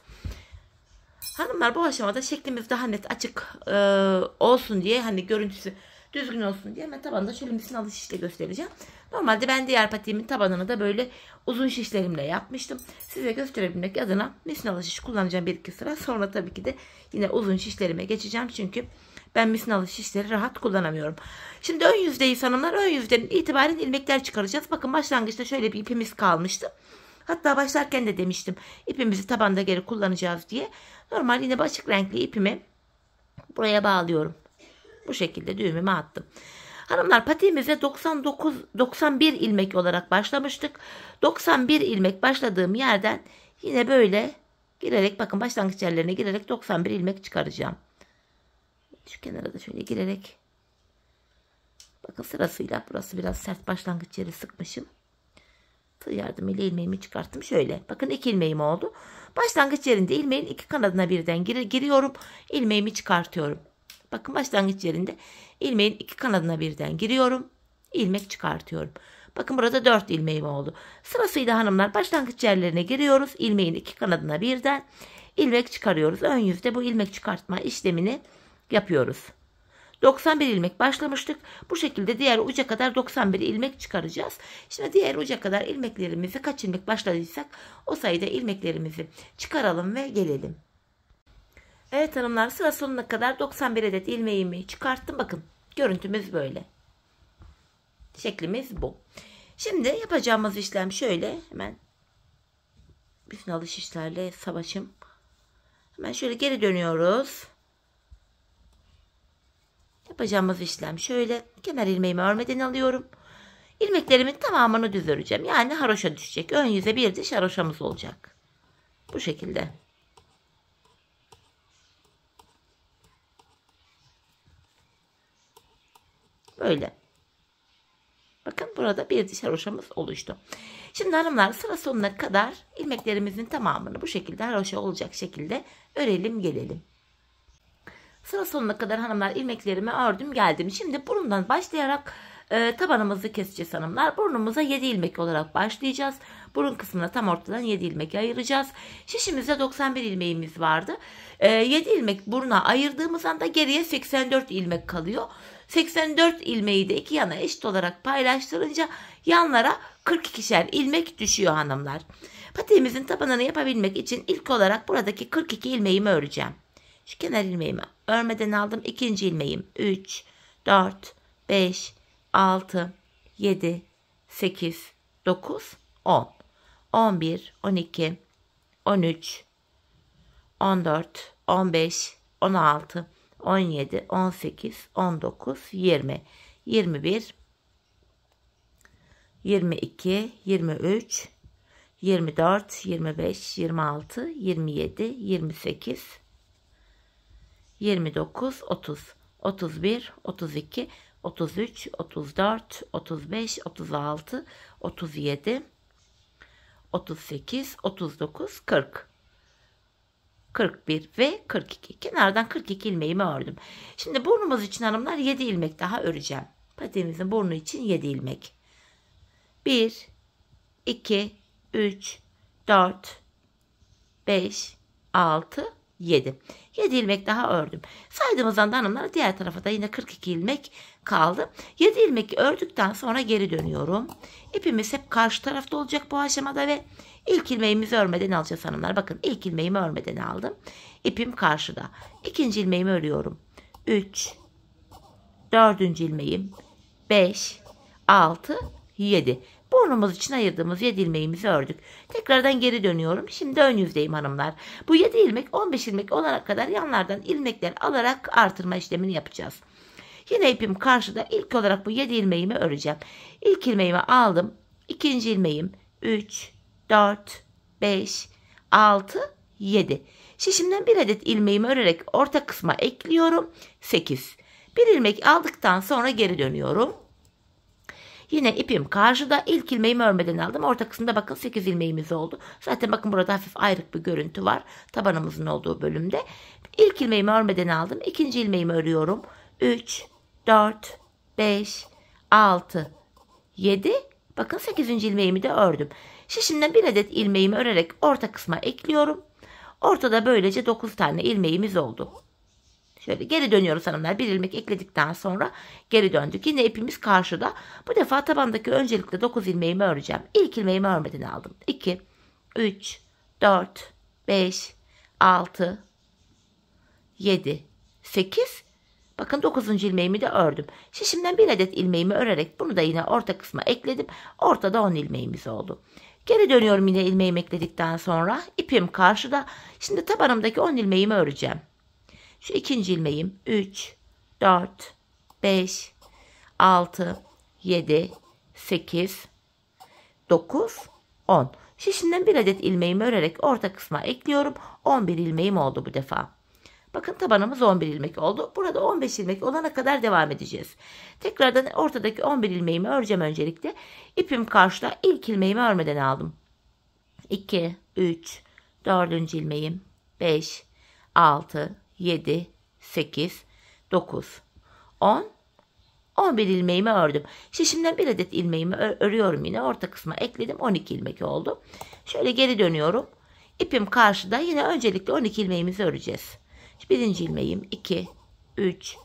Hanımlar bu aşamada şeklimiz daha net açık olsun diye, hani görüntüsü düzgün olsun diye hemen tabanda şöyle misinalı şişle göstereceğim. Normalde ben diğer patiğimin tabanını da böyle uzun şişlerimle yapmıştım. Size gösterebilmek adına misinalı şiş kullanacağım 1-2 sıra. Sonra tabii ki de yine uzun şişlerime geçeceğim. Çünkü ben misinalı şişleri rahat kullanamıyorum. Şimdi ön yüzdeyiz hanımlar. Ön yüzden itibaren ilmekler çıkaracağız. Bakın başlangıçta şöyle bir ipimiz kalmıştı. Hatta başlarken de demiştim ipimizi tabanda geri kullanacağız diye. Normal yine açık renkli ipimi buraya bağlıyorum. Bu şekilde düğümümü attım. Hanımlar patiğimize 91 ilmek olarak başlamıştık. 91 ilmek başladığım yerden yine böyle girerek, bakın başlangıç yerlerine girerek 91 ilmek çıkaracağım. Şu kenara da şöyle girerek. Bakın sırasıyla burası biraz sert başlangıç yeri sıkmışım. Tığ yardımıyla ilmeğimi çıkarttım. Şöyle. Bakın 2 ilmeğim oldu. Başlangıç yerinde ilmeğin 2 kanadına birden giriyorum. İlmeğimi çıkartıyorum. Bakın başlangıç yerinde ilmeğin 2 kanadına birden giriyorum. İlmek çıkartıyorum. Bakın burada 4 ilmeğim oldu. Sırasıyla hanımlar başlangıç yerlerine giriyoruz. İlmeğin 2 kanadına birden ilmek çıkarıyoruz. Ön yüzde bu ilmek çıkartma işlemini yapıyoruz. 91 ilmek başlamıştık. Bu şekilde diğer uca kadar 91 ilmek çıkaracağız. Şimdi diğer uca kadar ilmeklerimizi kaç ilmek başladıysak o sayıda ilmeklerimizi çıkaralım ve gelelim. Evet hanımlar, sıra sonuna kadar 91 adet ilmeğimi çıkarttım. Bakın görüntümüz böyle. Şeklimiz bu. Şimdi yapacağımız işlem şöyle. Hemen bütün alış işlerle savaşım. Hemen şöyle geri dönüyoruz. Yapacağımız işlem şöyle. Kenar ilmeğimi örmeden alıyorum. İlmeklerimin tamamını düz öreceğim. Yani haroşa düşecek. Ön yüze bir diş haroşamız olacak. Bu şekilde. Böyle. Bakın burada bir diş haroşamız oluştu. Şimdi hanımlar sıra sonuna kadar ilmeklerimizin tamamını bu şekilde haroşa olacak şekilde örelim gelelim. Sıra sonuna kadar hanımlar ilmeklerimi ördüm geldim. Şimdi burundan başlayarak tabanımızı keseceğiz hanımlar. Burnumuza 7 ilmek olarak başlayacağız. Burun kısmına tam ortadan 7 ilmek ayıracağız. Şişimizde 91 ilmeğimiz vardı. 7 ilmek buruna ayırdığımız anda geriye 84 ilmek kalıyor. 84 ilmeği de iki yana eşit olarak paylaştırınca yanlara 42'şer ilmek düşüyor hanımlar. Patiğimizin tabanını yapabilmek için ilk olarak buradaki 42 ilmeğimi öreceğim. Şu kenar ilmeğimi örmeden aldım. İkinci ilmeğim 3, 4, 5, 6, 7, 8, 9, 10, 11, 12, 13, 14, 15, 16, 17, 18, 19, 20, 21, 22, 23, 24, 25, 26, 27, 28, 29, 30, 31, 32, 33, 34, 35, 36, 37, 38, 39, 40. 41 ve 42. Kenardan 42 ilmeğimi ördüm. Şimdi burnumuz için hanımlar 7 ilmek daha öreceğim. Patiğimizin burnu için 7 ilmek. 1, 2, 3, 4, 5, 6, 7. 7 ilmek daha ördüm. Saydığımızdan da hanımlar diğer tarafa da yine 42 ilmek kaldı. 7 ilmek ördükten sonra geri dönüyorum. İpimiz hep karşı tarafta olacak bu aşamada ve ilk ilmeğimizi örmeden alacağız hanımlar. Bakın ilk ilmeğimi örmeden aldım. İpim karşıda. İkinci ilmeğimi örüyorum. 3, dördüncü ilmeğim, 5, 6, 7. Burnumuz için ayırdığımız 7 ilmeğimizi ördük. Tekrardan geri dönüyorum. Şimdi ön yüzdeyim hanımlar. Bu 7 ilmek 15 ilmek olana kadar yanlardan ilmekler alarak artırma işlemini yapacağız. Yine ipim karşıda. İlk olarak bu 7 ilmeğimi öreceğim. İlk ilmeğimi aldım. İkinci ilmeğim 3, 4, 5, 6, 7. Şişimden bir adet ilmeğimi örerek orta kısma ekliyorum. 8. Bir ilmek aldıktan sonra geri dönüyorum. Yine ipim karşıda. İlk ilmeğimi örmeden aldım. Orta kısımda bakın 8 ilmeğimiz oldu. Zaten bakın burada hafif ayrık bir görüntü var. Tabanımızın olduğu bölümde. İlk ilmeğimi örmeden aldım. İkinci ilmeğimi örüyorum. 3, 4, 5, 6, 7. Bakın 8. ilmeğimi de ördüm. Şişimden bir adet ilmeğimi örerek orta kısma ekliyorum. Ortada böylece 9 tane ilmeğimiz oldu. Şöyle geri dönüyoruz hanımlar. Bir ilmek ekledikten sonra geri döndük. Yine ipimiz karşıda. Bu defa tabandaki öncelikle 9 ilmeğimi öreceğim. İlk ilmeğimi örmeden aldım. 2, 3, 4, 5, 6, 7, 8. Bakın 9. ilmeğimi de ördüm. Şişimden bir adet ilmeğimi örerek bunu da yine orta kısma ekledim. Ortada 10 ilmeğimiz oldu. Geri dönüyorum yine ilmeğimi ekledikten sonra. İpim karşıda. Şimdi tabanımdaki 10 ilmeğimi öreceğim. Şu ikinci ilmeğim 3, 4, 5, 6, 7, 8, 9, 10. Şişinden bir adet ilmeğimi örerek orta kısma ekliyorum. 11 ilmeğim oldu bu defa. Bakın tabanımız 11 ilmek oldu. Burada 15 ilmek olana kadar devam edeceğiz. Tekrardan ortadaki 11 ilmeğimi öreceğim öncelikle. İpim karşıda, ilk ilmeğimi örmeden aldım. 2, 3, 4. ilmeğim, 5, 6, 7, 8, 9, 10, 11 ilmeğimi ördüm. Şişimden bir adet ilmeğimi örüyorum yine. Orta kısma ekledim. 12 ilmek oldu. Şöyle geri dönüyorum. İpim karşıda. Yine öncelikle 12 ilmeğimizi öreceğiz. Birinci ilmeğim 2, 3,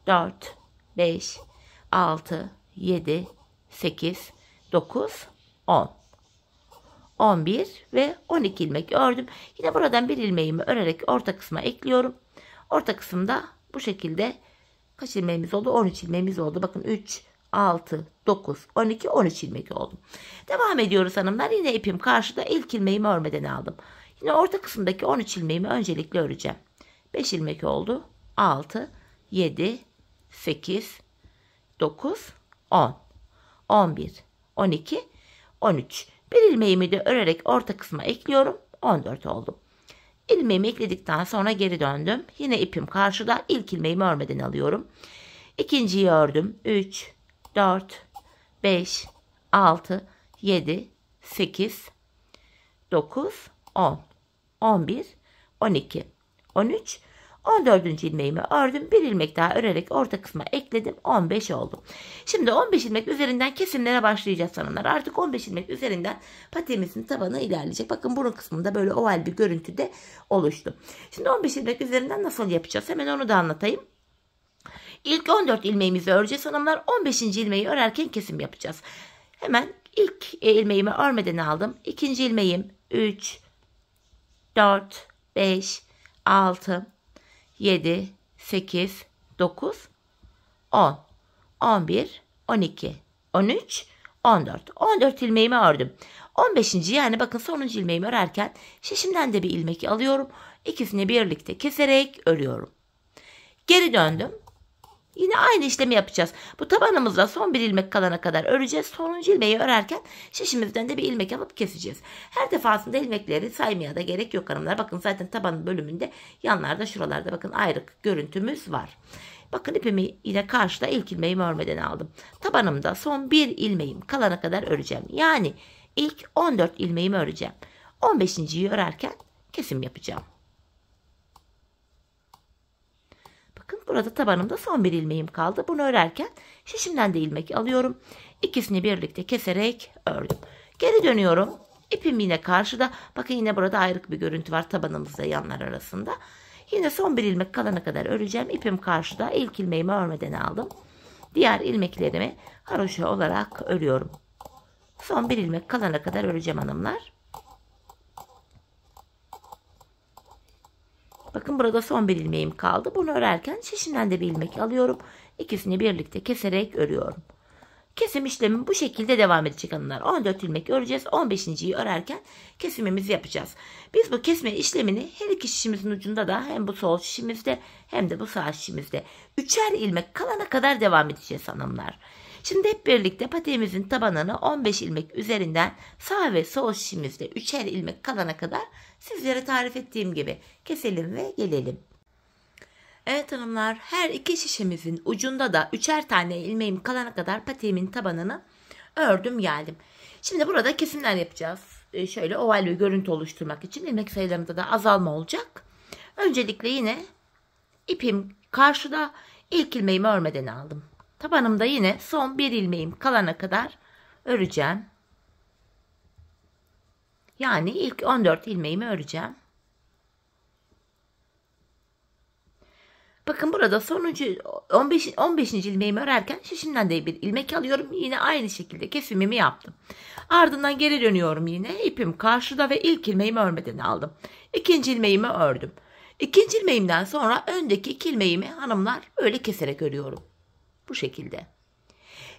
4, 5, 6, 7, 8, 9, 10. 11 ve 12 ilmek ördüm. Yine buradan bir ilmeğimi örerek orta kısma ekliyorum. Orta kısımda bu şekilde kaç ilmeğimiz oldu? 13 ilmeğimiz oldu. Bakın 3, 6, 9, 12, 13 ilmek oldu. Devam ediyoruz hanımlar. Yine ipim karşıda, ilk ilmeğimi örmeden aldım. Yine orta kısımdaki 13 ilmeğimi öncelikle öreceğim. 5 ilmek oldu. 6, 7, 8, 9, 10, 11, 12, 13. Bir ilmeğimi de örerek orta kısma ekliyorum. 14 oldu. İlmeğimi ekledikten sonra geri döndüm. Yine ipim karşıda, ilk ilmeğimi örmeden alıyorum. İkinciyi ördüm. 3, 4, 5, 6, 7, 8, 9, 10, 11, 12, 13, 14. ilmeğimi ördüm. Bir ilmek daha örerek orta kısma ekledim. 15 oldu. Şimdi 15 ilmek üzerinden kesimlere başlayacağız hanımlar. Artık 15 ilmek üzerinden patiğimizin tabanı ilerleyecek. Bakın burun kısmında böyle oval bir görüntü de oluştu. Şimdi 15 ilmek üzerinden nasıl yapacağız? Hemen onu da anlatayım. İlk 14 ilmeğimizi öreceğiz hanımlar. 15. ilmeği örerken kesim yapacağız. Hemen ilk ilmeğimi örmeden aldım. İkinci ilmeğim 3, 4, 5, 6, 7, 8, 9, 10, 11, 12, 13, 14. 14 ilmeğimi ördüm. 15. yani bakın sonuncu ilmeğimi örerken şişimden de bir ilmek alıyorum. İkisini birlikte keserek örüyorum. Geri döndüm. Yine aynı işlemi yapacağız. Bu tabanımızda son bir ilmek kalana kadar öreceğiz. Sonuncu ilmeği örerken şişimizden de bir ilmek alıp keseceğiz. Her defasında ilmekleri saymaya da gerek yok hanımlar. Bakın zaten tabanın bölümünde yanlarda şuralarda bakın ayrık görüntümüz var. Bakın ipimi yine karşıda ilk ilmeğimi örmeden aldım. Tabanımda son bir ilmeğim kalana kadar öreceğim. Yani ilk 14 ilmeğimi öreceğim. 15.yi örerken kesim yapacağım. Bakın burada tabanımda son bir ilmeğim kaldı. Bunu örerken şişimden de ilmek alıyorum. İkisini birlikte keserek ördüm. Geri dönüyorum. İpim yine karşıda. Bakın yine burada ayrık bir görüntü var tabanımızda yanlar arasında. Yine son bir ilmek kalana kadar öreceğim. İpim karşıda. İlk ilmeğimi örmeden aldım. Diğer ilmeklerimi haroşa olarak örüyorum. Son bir ilmek kalana kadar öreceğim hanımlar. Bakın burada son bir ilmeğim kaldı. Bunu örerken şişimden de bir ilmek alıyorum. İkisini birlikte keserek örüyorum. Kesim işlemi bu şekilde devam edecek hanımlar. 14 ilmek öreceğiz. 15.yi örerken kesimimizi yapacağız. Biz bu kesme işlemini her iki şişimizin ucunda da hem bu sol şişimizde hem de bu sağ şişimizde 3'er ilmek kalana kadar devam edeceğiz hanımlar. Şimdi hep birlikte patiğimizin tabanını 15 ilmek üzerinden sağ ve sol şişimizde 3'er ilmek kalana kadar sizlere tarif ettiğim gibi keselim ve gelelim. Evet hanımlar, her iki şişemizin ucunda da 3'er tane ilmeğim kalana kadar patiğimin tabanını ördüm geldim. Şimdi burada kesimler yapacağız. Şöyle oval bir görüntü oluşturmak için ilmek sayılarında da azalma olacak. Öncelikle yine ipim karşıda, ilk ilmeğimi örmeden aldım. Tabanımda yine son bir ilmeğim kalana kadar öreceğim. Yani ilk 14 ilmeğimi öreceğim. Bakın burada sonuncu 15. ilmeğimi örerken şişimden de bir ilmek alıyorum. Yine aynı şekilde kesimimi yaptım. Ardından geri dönüyorum yine. İpim karşıda ve ilk ilmeğimi örmeden aldım. İkinci ilmeğimi ördüm. İkinci ilmeğimden sonra öndeki iki ilmeğimi hanımlar öyle keserek örüyorum. Bu şekilde.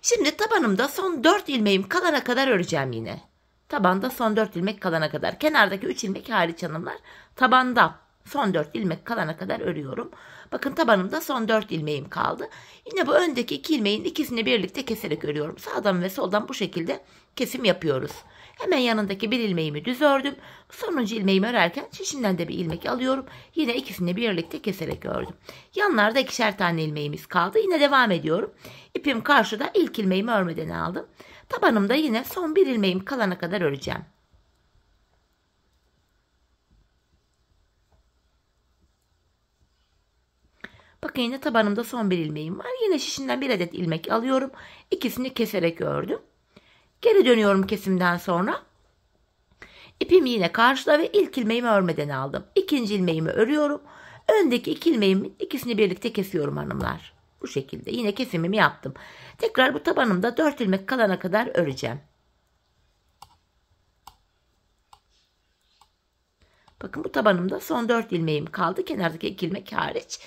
Şimdi tabanımda son 4 ilmeğim kalana kadar öreceğim yine. Tabanda son 4 ilmek kalana kadar. Kenardaki 3 ilmek hariç hanımlar. Tabanda Son 4 ilmek kalana kadar örüyorum. Bakın tabanımda son 4 ilmeğim kaldı. Yine bu öndeki 2 ilmeğin ikisini birlikte keserek örüyorum. Sağdan ve soldan bu şekilde kesim yapıyoruz. Hemen yanındaki bir ilmeğimi düz ördüm. Sonuncu ilmeğimi örerken şişimden de bir ilmek alıyorum. Yine ikisini birlikte keserek ördüm. Yanlarda ikişer tane ilmeğimiz kaldı. Yine devam ediyorum. İpim karşıda, ilk ilmeğimi örmeden aldım. Tabanımda yine son bir ilmeğim kalana kadar öreceğim. Bakın yine tabanımda son bir ilmeğim var. Yine şişinden bir adet ilmek alıyorum. İkisini keserek ördüm. Geri dönüyorum kesimden sonra. İpimi yine karşıda ve ilk ilmeğimi örmeden aldım. İkinci ilmeğimi örüyorum. Öndeki iki ilmeğimin ikisini birlikte kesiyorum hanımlar. Bu şekilde yine kesimimi yaptım. Tekrar bu tabanımda 4 ilmek kalana kadar öreceğim. Bakın bu tabanımda son 4 ilmeğim kaldı. Kenardaki 2 ilmek hariç.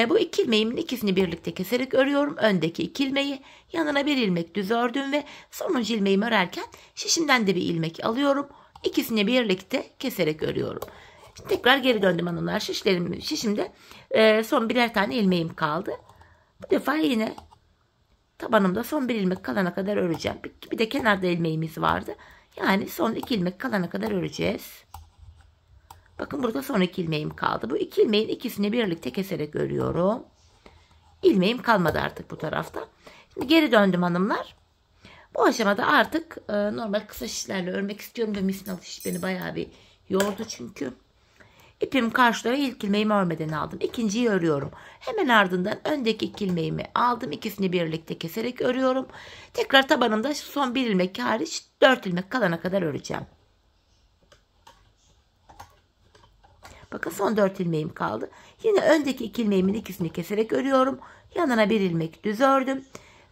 Bu 2 ilmeğimin ikisini birlikte keserek örüyorum. Öndeki 2 ilmeği, yanına bir ilmek düz ördüm ve sonuncu ilmeğimi örerken şişimden de bir ilmek alıyorum. İkisini birlikte keserek örüyorum. Şimdi tekrar geri döndüm hanımlar. Şişimde son birer tane ilmeğim kaldı. Bu defa yine tabanımda son bir ilmek kalana kadar öreceğim. Bir de kenarda ilmeğimiz vardı. Yani son 2 ilmek kalana kadar öreceğiz. Bakın burada son 2 ilmeğim kaldı. Bu 2 ilmeğin ikisini birlikte keserek örüyorum. İlmeğim kalmadı artık bu tarafta. Şimdi geri döndüm hanımlar. Bu aşamada artık normal kısa şişlerle örmek istiyorum ve misinalı şiş beni bayağı bir yordu çünkü. İpim karşıda ve ilk ilmeğimi örmeden aldım. İkinciyi örüyorum. Hemen ardından öndeki 2 ilmeğimi aldım. İkisini birlikte keserek örüyorum. Tekrar tabanımda son bir ilmek hariç 4 ilmek kalana kadar öreceğim. Bakın son 4 ilmeğim kaldı. Yine öndeki 2 ilmeğimin ikisini keserek örüyorum. Yanına bir ilmek düz ördüm.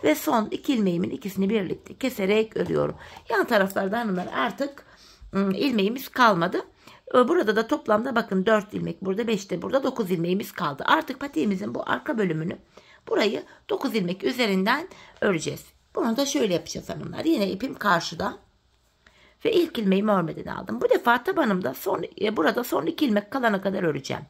Ve son 2 ilmeğimin ikisini birlikte keserek örüyorum. Yan taraflarda hanımlar artık ilmeğimiz kalmadı. Burada da toplamda bakın 4 ilmek burada, 5 de burada, 9 ilmeğimiz kaldı. Artık patiğimizin bu arka bölümünü, burayı 9 ilmek üzerinden öreceğiz. Bunu da şöyle yapacağız hanımlar. Yine ipim karşıda. Ve ilk ilmeğimi örmeden aldım. Bu defa tabanımda burada son 2 ilmek kalana kadar öreceğim.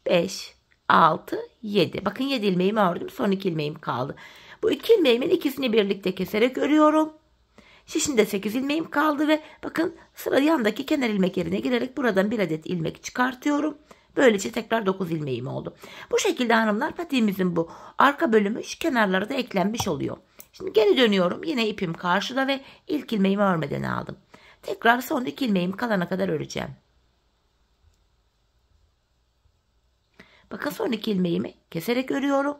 5, 6, 7. Bakın 7 ilmeğimi ördüm. Son 2 ilmeğim kaldı. Bu 2 ilmeğimin ikisini birlikte keserek örüyorum. Şişimde 8 ilmeğim kaldı ve bakın sıra yandaki kenar ilmek yerine girerek buradan bir adet ilmek çıkartıyorum. Böylece tekrar 9 ilmeğim oldu. Bu şekilde hanımlar patiğimizin bu arka bölümü şu kenarlara da eklenmiş oluyor. Şimdi geri dönüyorum. Yine ipim karşıda ve ilk ilmeğimi örmeden aldım. Tekrar son 2 ilmeğim kalana kadar öreceğim. Bakın son 2 ilmeğimi keserek örüyorum.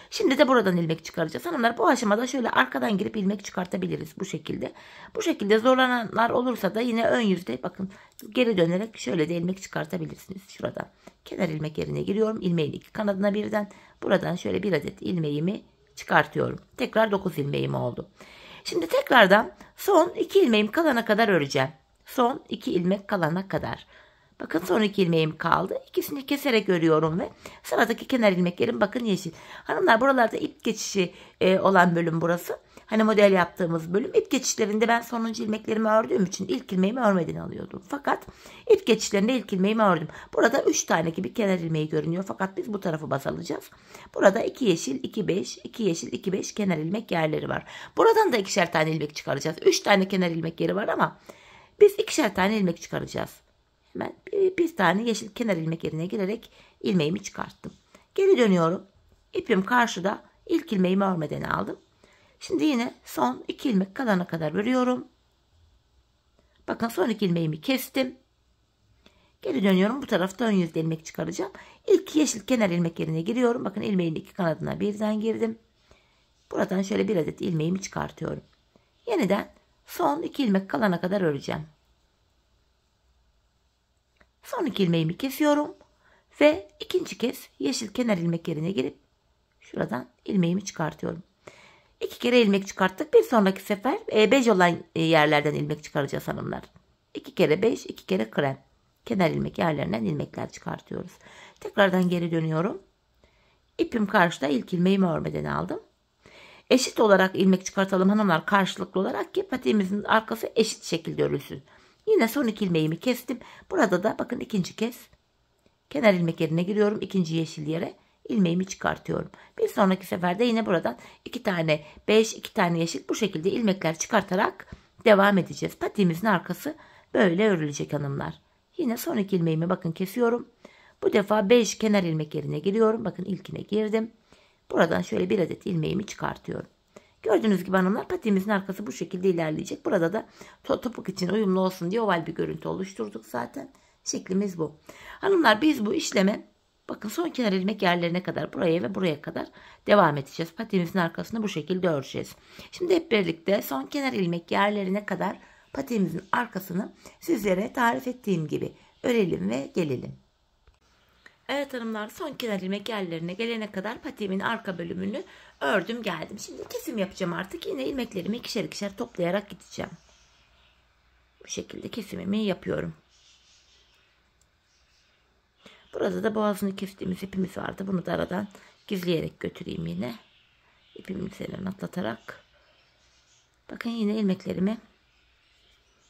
Şimdi de buradan ilmek çıkaracağız. Hanımlar bu aşamada şöyle arkadan girip ilmek çıkartabiliriz bu şekilde. Bu şekilde zorlananlar olursa da yine ön yüzde bakın geri dönerek şöyle de ilmek çıkartabilirsiniz. Şuradan kenar ilmek yerine giriyorum. İlmeğin iki kanadına birden buradan şöyle bir adet ilmeğimi çıkartıyorum. Tekrar 9 ilmeğim oldu. Şimdi tekrardan son 2 ilmeğim kalana kadar öreceğim. Son 2 ilmek kalana kadar. Bakın son 2 ilmeğim kaldı. İkisini keserek örüyorum ve sıradaki kenar ilmeklerim bakın yeşil. Hanımlar buralarda ip geçişi olan bölüm burası. Hani model yaptığımız bölüm. İp geçişlerinde ben sonuncu ilmeklerimi ördüğüm için ilk ilmeğimi örmeden alıyordum. Fakat ip geçişlerinde ilk ilmeğimi ördüm. Burada 3 tane gibi kenar ilmeği görünüyor. Fakat biz bu tarafı baz alacağız. Burada 2 yeşil, 2 5, 2 yeşil, 2 5 kenar ilmek yerleri var. Buradan da ikişer tane ilmek çıkaracağız. 3 tane kenar ilmek yeri var ama biz ikişer tane ilmek çıkaracağız. Hemen bir tane yeşil kenar ilmek yerine girerek ilmeğimi çıkarttım. Geri dönüyorum. İpim karşıda, ilk ilmeğimi örmeden aldım. Şimdi yine son 2 ilmek kalana kadar örüyorum. Bakın son 2 ilmeğimi kestim. Geri dönüyorum. Bu tarafta ön yüzde ilmek çıkaracağım. İlk yeşil kenar ilmek yerine giriyorum. Bakın ilmeğin iki kanadına birden girdim. Buradan şöyle bir adet ilmeğimi çıkartıyorum. Yeniden son 2 ilmek kalana kadar öreceğim. Son 2 ilmeğimi kesiyorum ve ikinci kez yeşil kenar ilmek yerine girip şuradan ilmeğimi çıkartıyorum. 2 kere ilmek çıkarttık. Bir sonraki sefer bej olan yerlerden ilmek çıkaracağız hanımlar. 2 kere bej, 2 kere krem. Kenar ilmek yerlerinden ilmekler çıkartıyoruz. Tekrardan geri dönüyorum. İpim karşıda, ilk ilmeğimi örmeden aldım. Eşit olarak ilmek çıkartalım hanımlar, karşılıklı olarak ki patiğimizin arkası eşit şekilde örülsün. Yine son 2 ilmeğimi kestim. Burada da bakın ikinci kez kenar ilmek yerine giriyorum. İkinci yeşil yere ilmeğimi çıkartıyorum. Bir sonraki seferde yine buradan 2 tane beş, 2 tane yeşil, bu şekilde ilmekler çıkartarak devam edeceğiz. Patiğimizin arkası böyle örülecek hanımlar. Yine son 2 ilmeğimi bakın kesiyorum. Bu defa 5 kenar ilmek yerine giriyorum. Bakın ilkine girdim. Buradan şöyle bir adet ilmeğimi çıkartıyorum. Gördüğünüz gibi hanımlar, patiğimizin arkası bu şekilde ilerleyecek. Burada da topuk için uyumlu olsun diye oval bir görüntü oluşturduk zaten. Şeklimiz bu. Hanımlar, biz bu işleme bakın son kenar ilmek yerlerine kadar, buraya ve buraya kadar devam edeceğiz. Patiğimizin arkasını bu şekilde öreceğiz. Şimdi hep birlikte son kenar ilmek yerlerine kadar patiğimizin arkasını sizlere tarif ettiğim gibi örelim ve gelelim. Evet hanımlar, son kenar ilmek yerlerine gelene kadar patiğimin arka bölümünü ördüm geldim. Şimdi kesim yapacağım artık. Yine ilmeklerimi ikişer ikişer toplayarak gideceğim. Bu şekilde kesimimi yapıyorum. Burada da boğazını kestiğimiz ipimiz vardı. Bunu da aradan gizleyerek götüreyim yine. İpimin üzerinden atlatarak. Bakın yine ilmeklerimi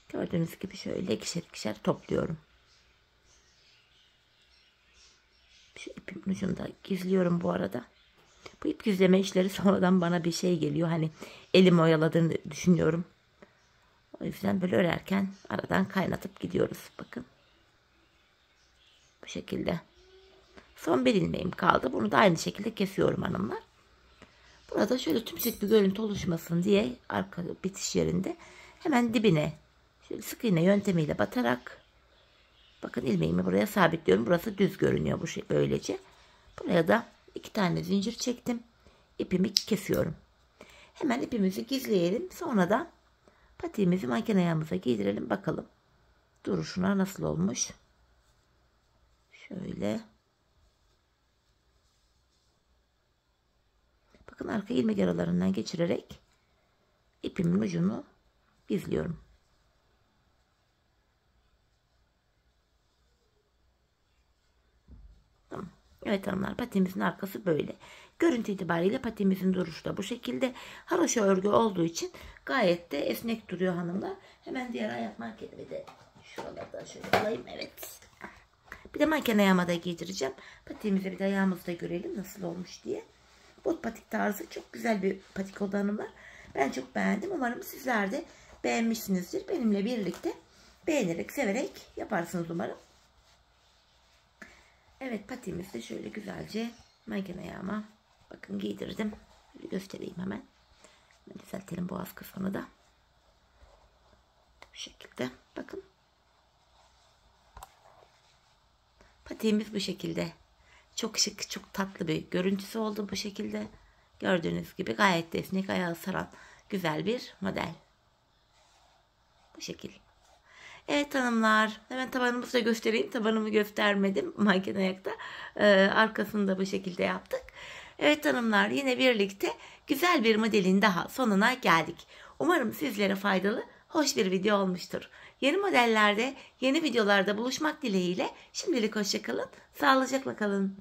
gördüğünüz gibi şöyle ikişer ikişer topluyorum. Şu ipimin ucunu da gizliyorum bu arada. Bu ip gizleme işleri sonradan bana bir şey geliyor. Hani elim oyaladığını düşünüyorum. O yüzden böyle örerken aradan kaynatıp gidiyoruz. Bakın. Bu şekilde. Son bir ilmeğim kaldı. Bunu da aynı şekilde kesiyorum hanımlar. Burada şöyle tümsek bir görüntü oluşmasın diye arka bitiş yerinde hemen dibine şöyle sık iğne yöntemiyle batarak bakın ilmeğimi buraya sabitliyorum. Burası düz görünüyor bu şey böylece. Buraya da 2 tane zincir çektim. İpimi kesiyorum. Hemen ipimizi gizleyelim. Sonra da patiğimizi manken ayağımıza giydirelim. Bakalım duruşuna nasıl olmuş. Şöyle. Bakın arka ilmek aralarından geçirerek ipimin ucunu gizliyorum. Tamam. Evet hanımlar, patiğimizin arkası böyle. Görüntü itibariyle patiğimizin duruşu da bu şekilde. Haroşa örgü olduğu için gayet de esnek duruyor hanımlar. Hemen diğer ayak markenimi de şuralardan şöyle alayım. Evet. Bir de manken ayağıma da giydireceğim. Patiğimizi bir de ayağımızda görelim nasıl olmuş diye. Bot patik tarzı çok güzel bir patik oldu hanımlar. Ben çok beğendim. Umarım sizler de beğenmişsinizdir. Benimle birlikte beğenerek, severek yaparsınız umarım. Evet, patiğimizi de şöyle güzelce manken ayağıma bakın giydirdim. Şöyle göstereyim hemen. Düzeltelim boğaz kısmını da. Bu şekilde. Bakın. Patiğimiz bu şekilde. Çok şık, çok tatlı bir görüntüsü oldu bu şekilde. Gördüğünüz gibi gayet de esnek, ayağı saran güzel bir model. Bu şekil. Evet hanımlar, hemen tabanımızı da göstereyim. Tabanımı göstermedim manken ayakta. Arkasını da bu şekilde yaptık. Evet hanımlar, yine birlikte güzel bir modelin daha sonuna geldik. Umarım sizlere faydalı, hoş bir video olmuştur. Yeni modellerde, yeni videolarda buluşmak dileğiyle şimdilik hoşça kalın, sağlıcakla kalın.